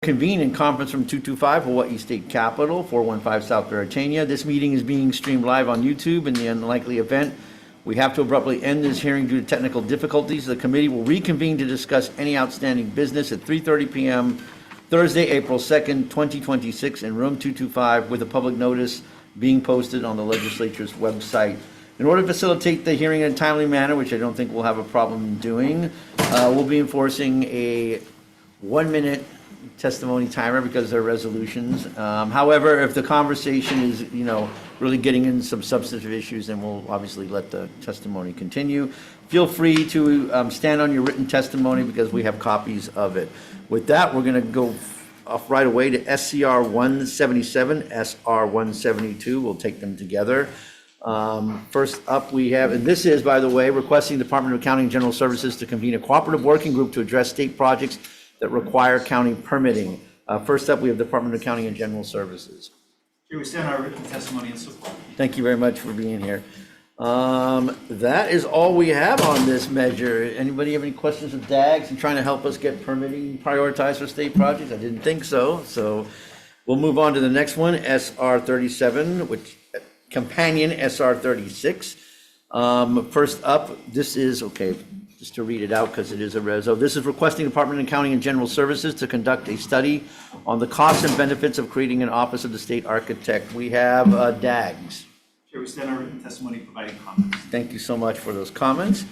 Convene in conference room 225, Hawaii State Capitol, 415 South Veritania. This meeting is being streamed live on YouTube. In the unlikely event we have to abruptly end this hearing due to technical difficulties, the committee will reconvene to discuss any outstanding business at 3:30 p.m. Thursday, April 2nd, 2026, in room 225, with a public notice being posted on the legislature's website. In order to facilitate the hearing in a timely manner, which I don't think we'll have a problem doing, we'll be enforcing a 1-minute testimony timer because they're resolutions. However, if the conversation is, really getting into some substantive issues, then we'll obviously let the testimony continue. Feel free to stand on your written testimony because we have copies of it. With that, we're going to go off right away to SCR 177, SR 172. We'll take them together. First up, we have, and this is, by the way, requesting the Department of Accounting and General Services to convene a cooperative working group to address state projects that require county permitting. First up, we have Department of Accounting and General Services. Here we stand our written testimony and support. Thank you very much for being here. That is all we have on this measure. Anybody have any questions of DAGs and trying to help us get permitting prioritized for state projects? I didn't think so. So we'll move on to the next one, SR 37, which companion SR 36. First up, this is, okay, just to read it out because it is a reso. This is requesting Department of Accounting and General Services to conduct a study on the costs and benefits of creating an Office of the State Architect. We have DAGs. Here we stand our written testimony providing comments. Thank you so much for those comments.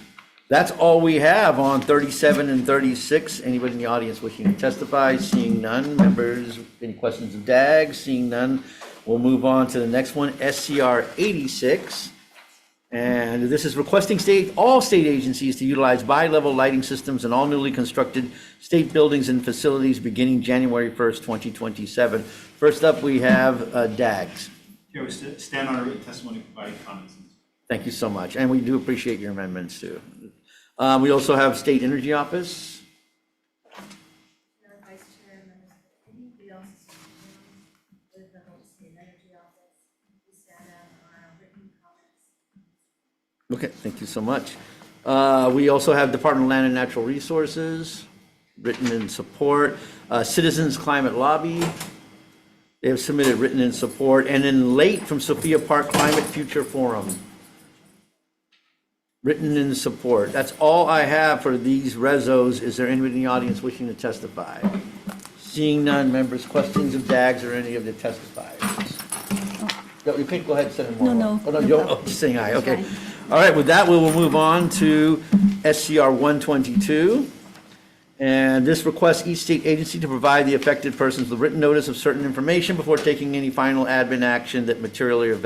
That's all we have on 37 and 36. Anybody in the audience wishing to testify? Seeing none. Members, any questions of DAGs? Seeing none. We'll move on to the next one, SCR 86. And this is requesting all state agencies to utilize bi-level lighting systems in all newly constructed state buildings and facilities beginning January 1st, 2027. First up, we have DAGs. Here we stand on our written testimony providing comments. Thank you so much. And we do appreciate your amendments too. We also have State Energy Office. Vice Chair, members of the committee, we also with the Hawaii State Energy Office, we stand on our written comments. Okay, thank you so much. We also have Department of Land and Natural Resources, written in support. Citizens Climate Lobby, they have submitted written in support. And then late from Sophia Park Climate Future Forum, written in support. That's all I have for these resos. Is there anybody in the audience wishing to testify? Seeing none, members, questions of DAGs or any of the testifiers? No, you can't go ahead and send them more. No. Oh, no, you don't, oh, just saying aye, okay. All right, with that, we will move on to SCR 122. And this requests each state agency to provide the affected persons with written notice of certain information before taking any final admin action that materially or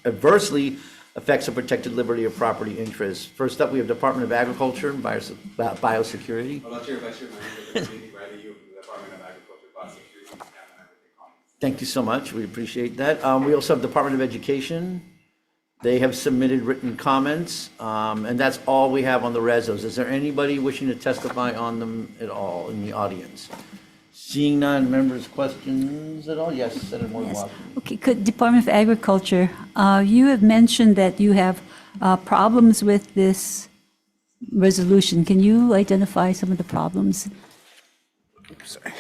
adversely affects a protected liberty or property interest. First up, we have Department of Agriculture and Biosecurity. Hello, Chair, Vice Chair, members of the committee, Riley Yu from the Department of Agriculture, Biosecurity, and comments. Thank you so much. We appreciate that. We also have Department of Education. They have submitted written comments, and that's all we have on the resos. Is there anybody wishing to testify on them at all in the audience? Seeing none, members, questions at all? Yes, Senator Moore. Okay, Department of Agriculture, you have mentioned that you have problems with this resolution. Can you identify some of the problems? Sorry.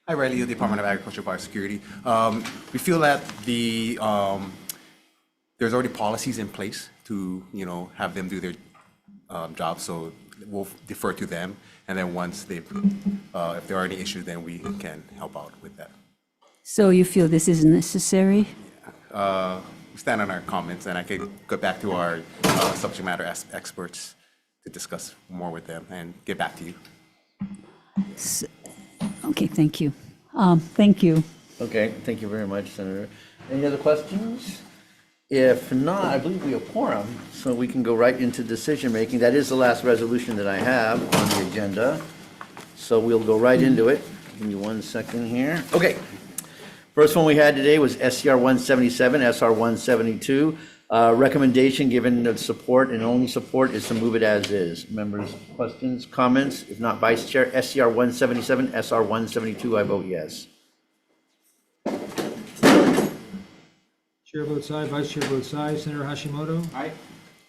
Hi, Riley Yu, Department of Agriculture, Biosecurity. We feel that there's already policies in place to, have them do their job, so we'll defer to them. And then once if there are any issues, then we can help out with that. So you feel this is necessary? We stand on our comments, and I can go back to our subject matter experts to discuss more with them and get back to you. Okay, thank you. Thank you. Okay, thank you very much, Senator. Any other questions? If not, I believe we have quorum, so we can go right into decision making. That is the last resolution that I have on the agenda. So we'll go right into it. Give me 1 second here. Okay. First one we had today was SCR 177, SR 172. Recommendation given the support and only support is to move it as is. Members, questions, comments? If not, Vice Chair, SCR 177, SR 172, I vote yes. Chair votes aye, Vice Chair votes aye. Senator Hashimoto? Aye.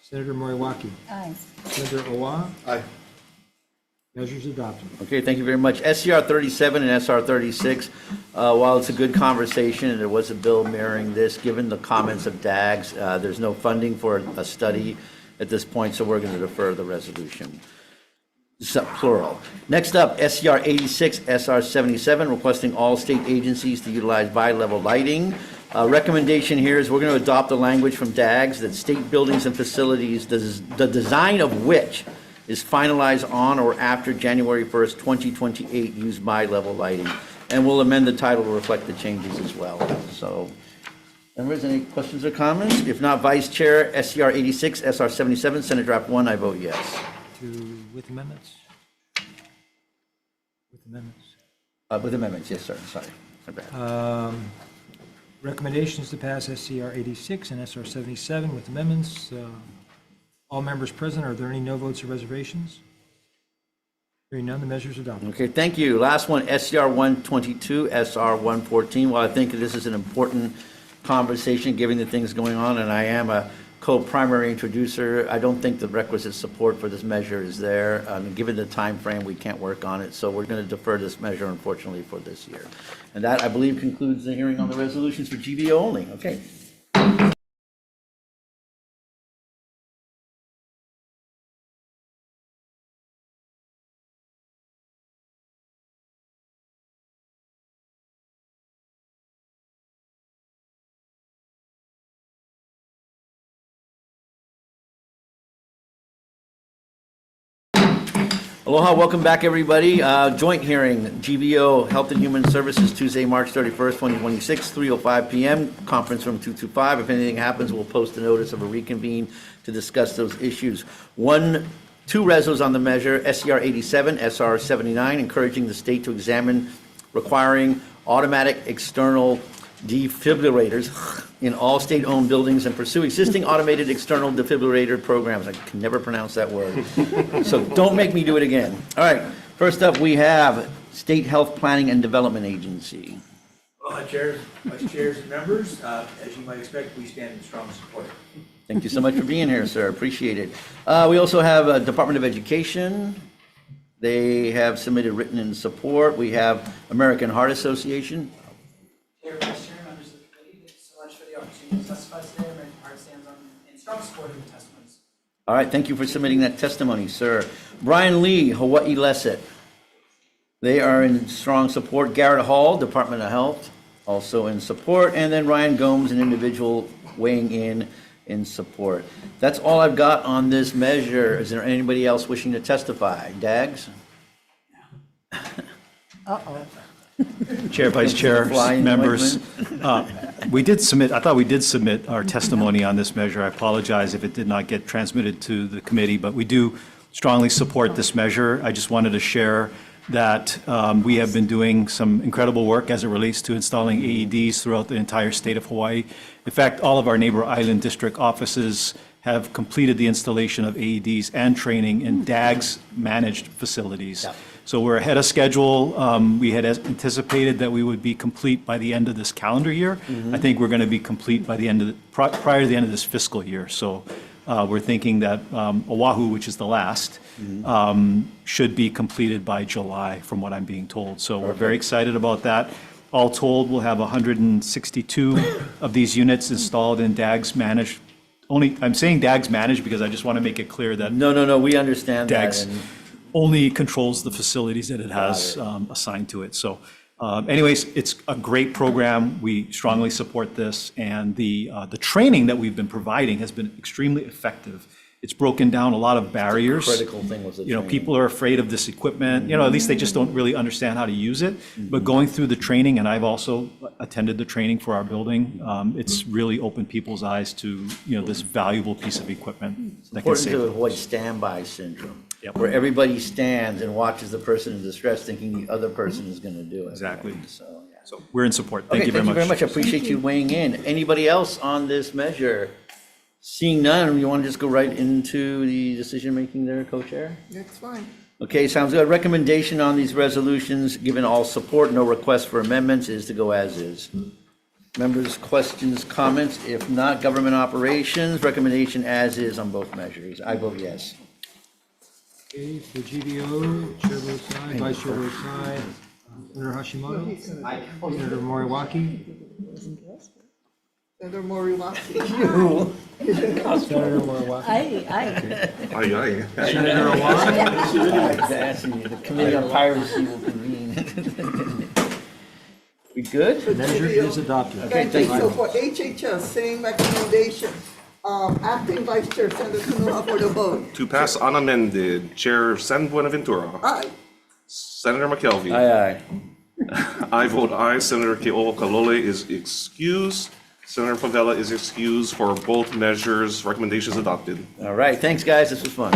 Senator Moriwaki? Aye. Senator Owa? Aye. Measures adopted. Okay, thank you very much. SCR 37 and SR 36, while it's a good conversation, and there was a bill mirroring this, given the comments of DAGs, there's no funding for a study at this point, so we're going to defer the resolution. Plural. Next up, SCR 86, SR 77, requesting all state agencies to utilize bi-level lighting. Recommendation here is we're going to adopt the language from DAGs that state buildings and facilities, the design of which is finalized on or after January 1st, 2028, use bi-level lighting. And we'll amend the title to reflect the changes as well. So, members, any questions or comments? If not, Vice Chair, SCR 86, SR 77, Senate Draft 1, I vote yes. With amendments? With amendments. With amendments, yes, sir, sorry. My bad. Recommendations to pass SCR 86 and SR 77 with amendments. All members present, are there any no votes or reservations? Hearing none, the measure is adopted. Okay, thank you. Last one, SCR 122, SR 114. Well, I think this is an important conversation, given the things going on, and I am a co-primary introducer. I don't think the requisite support for this measure is there. Given the time frame, we can't work on it, so we're going to defer this measure, unfortunately, for this year. And that, I believe, concludes the hearing on the resolutions for GVO only. Okay. Aloha, welcome back, everybody. Joint hearing, GVO Health and Human Services, Tuesday, March 31st, 2026, 3:05 p.m., conference room 225. If anything happens, we'll post a notice of a reconvene to discuss those issues. Two resos on the measure, SCR 87, SR 79, encouraging the state to examine requiring automatic external defibrillators in all state-owned buildings and pursue existing automated external defibrillator programs. I can never pronounce that word. So don't make me do it again. All right, first up, we have State Health Planning and Development Agency. Aloha, chairs, vice chairs, and members. As you might expect, we stand in strong support. Thank you so much for being here, sir. Appreciate it. We also have Department of Education. They have submitted written in support. We have American Heart Association. Chair, Vice Chair, members of the committee, thank you so much for the opportunity to testify today. American Heart stands in strong support of the testimonies. All right, thank you for submitting that testimony, sir. Brian Lee, Hawai'i Lesset. They are in strong support. Garrett Hall, Department of Health, also in support. And then Ryan Gomes, an individual weighing in support. That's all I've got on this measure. Is there anybody else wishing to testify? Dags? Uh-oh. Chair, Vice Chair, Flying members, we did submit, I thought we did submit our testimony on this measure. I apologize if it did not get transmitted to the committee, but we do strongly support this measure. I just wanted to share that we have been doing some incredible work as it relates to installing AEDs throughout the entire state of Hawaii. In fact, all of our neighbor island district offices have completed the installation of AEDs and training in DAGS managed facilities. Yep. So we're ahead of schedule. We had anticipated that we would be complete by the end of this calendar year. I think we're going to be complete by the end of prior to the end of this fiscal year. So we're thinking that Oahu, which is the last, should be completed by July, from what I'm being told. So we're very excited about that. All told, we'll have 162 of these units installed in DAGS managed. I'm saying DAGS managed because I just want to make it clear that No, we understand DAGS that. only controls the facilities that it has assigned to it. So anyways, it's a great program. We strongly support this. And the training that we've been providing has been extremely effective. It's broken down a lot of barriers. Critical thing was the training. People are afraid of this equipment. At least they just don't really understand how to use it. But going through the training, and I've also attended the training for our building, it's really opened people's eyes to, this valuable piece of equipment that can Important save to lives. avoid standby syndrome, Yep. where everybody stands and watches the person in distress thinking the other person is going to do it. Exactly. Right? So, yeah. So we're in support. Thank Okay, you very much. I appreciate you weighing in. Anybody else on this measure? Seeing none, you want to just go right into the decision-making there, Co-Chair? That's fine. Okay, sounds good. Recommendation on these resolutions, given all support, no request for amendments, is to go as is. Members, questions, comments? If not, government operations, recommendation as is on both measures. I vote yes. Okay, for GVO, Chair votes aye, Vice Chair votes aye. Senator Hashimoto? Senator Moriwaki? Senator Moriwaki. Senator Moriwaki? Aye. Senator Awam? The Committee on Piracy will convene. We good? Measure is adopted. Okay, Thank you. thank So you. for HHS, same recommendation. Acting Vice Chair Senator Kanoa for the vote. To pass unamended, Chair San Buenaventura, Aye. Senator McKelvey. Aye, I vote aye. Senator Ke'okalole is excused. Senator Favela is excused for both measures. Recommendations adopted. All right, thanks, guys, this was fun.